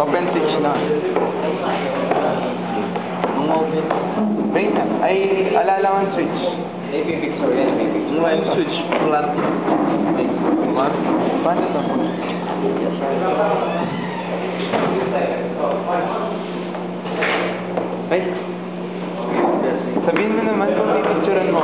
Open switch na. Mga open. Brain na. Ay, alala ko ang switch. Picture yan, picture. Mga switch flat. Paano to? Ay, sabihin mo naman kung pipicturean mo.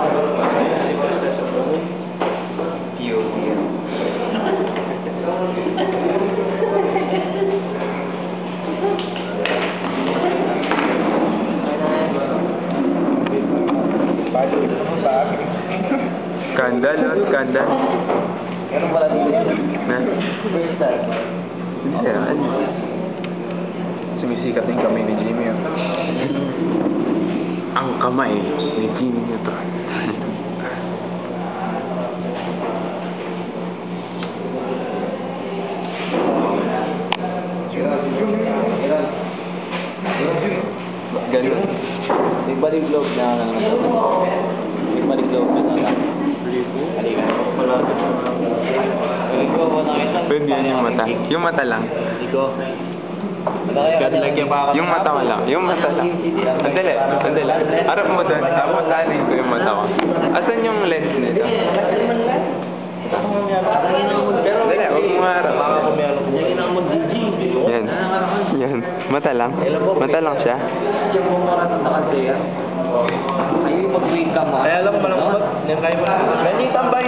Skandal, oh, skandal. Ano pala dito? Na? Saan? Sumisikat yung kamay ni Jimmy. Ang kamay ni Jimmy nito. Ganun. May baliglog na may baliglog na Pwede yan yung mata. Yung mata lang. Yung mata ko lang. Yung mata lang. Sandali. Sandali. Harap mo doon. Tapos tanin ko yung mata ko. Asan yung lens nito? Sandali. Huwag mo harap. Yan. Yan. Mata lang. Mata lang siya. Ay, mag-wake ka mo. Ay, alam mo lang ba? Yan kayo mo. Ganyan tambay.